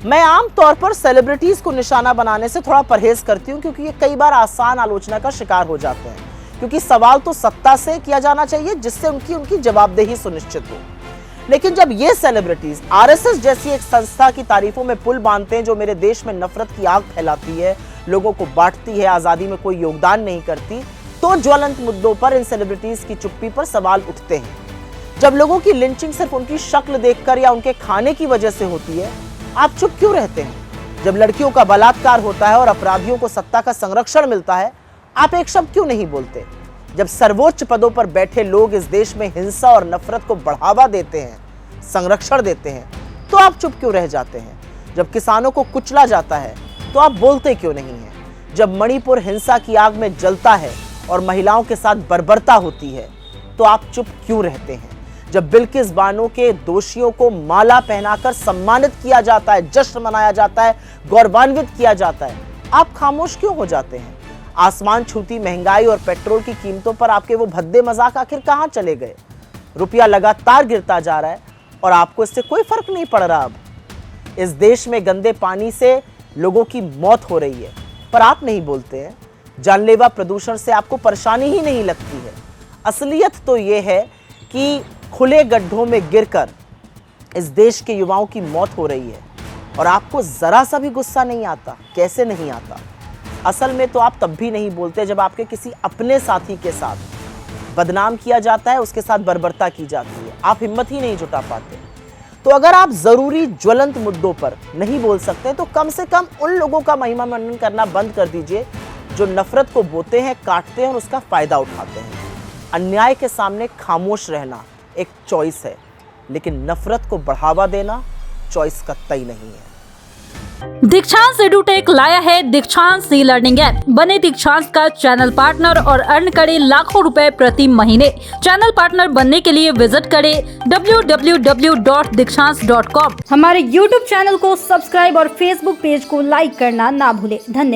मैं आम तौर पर सेलिब्रिटीज को निशाना बनाने से थोड़ा परहेज करती हूँ, क्योंकि ये कई बार आसान आलोचना का शिकार हो जाते हैं। क्योंकि सवाल तो सत्ता से किया जाना चाहिए, जिससे उनकी जवाबदेही सुनिश्चित हो। लेकिन जब ये सेलिब्रिटीज आरएसएस जैसी एक संस्था की तारीफों में पुल बांधते हैं, जो मेरे देश में नफरत की आग फैलाती है, लोगों को बांटती है, आजादी में कोई योगदान नहीं करती, तो ज्वलंत मुद्दों पर इन सेलिब्रिटीज की चुप्पी पर सवाल उठते हैं। जब लोगों की लिंचिंग सिर्फ उनकी शक्ल देखकर या उनके खाने की वजह से होती है, आप चुप क्यों रहते हैं? जब लड़कियों का बलात्कार होता है और अपराधियों को सत्ता का संरक्षण मिलता है, आप एक शब्द क्यों नहीं बोलते? जब सर्वोच्च पदों पर बैठे लोग इस देश में हिंसा और नफरत को बढ़ावा देते हैं, संरक्षण देते हैं, तो आप चुप क्यों रह जाते हैं? जब किसानों को कुचला जाता है, तो आप बोलते क्यों नहीं हैं? जब मणिपुर हिंसा की आग में जलता है और महिलाओं के साथ बर्बरता होती है, तो आप चुप क्यों रहते हैं? जब बिल्किस बानो के दोषियों को माला पहनाकर सम्मानित किया जाता है, जश्न मनाया जाता है, गौरवान्वित किया जाता है, आप खामोश क्यों हो जाते हैं? आसमान छूती महंगाई और पेट्रोल की कीमतों पर आपके वो भद्दे मजाक आखिर कहां चले गए? रुपया लगातार गिरता जा रहा है और आपको इससे कोई फर्क नहीं पड़ रहा। अब इस देश में गंदे पानी से लोगों की मौत हो रही है, पर आप नहीं बोलते हैं। जानलेवा प्रदूषण से आपको परेशानी ही नहीं लगती है। असलियत तो ये है कि खुले गड्ढों में गिरकर इस देश के युवाओं की मौत हो रही है और आपको जरा सा भी गुस्सा नहीं आता। कैसे नहीं आता? असल में तो आप तब भी नहीं बोलते जब आपके किसी अपने साथी के साथ बदनाम किया जाता है, उसके साथ बर्बरता की जाती है। आप हिम्मत ही नहीं जुटा पाते। तो अगर आप जरूरी ज्वलंत मुद्दों पर नहीं बोल सकते, तो कम से कम उन लोगों का महिमा मंडन करना बंद कर दीजिए जो नफरत को बोते हैं, काटते हैं और उसका फायदा उठाते हैं। अन्याय के सामने खामोश रहना एक चॉइस है, लेकिन नफरत को बढ़ावा देना चॉइस कतई नहीं है। दीक्षांत एडुटेक लाया है दीक्षांत ई लर्निंग ऐप। बने दीक्षांत का चैनल पार्टनर और अर्न करें लाखों रुपए प्रति महीने। चैनल पार्टनर बनने के लिए विजिट करें www.dikshans.com। हमारे YouTube चैनल को सब्सक्राइब और Facebook पेज को लाइक करना ना भूलें। धन्यवाद।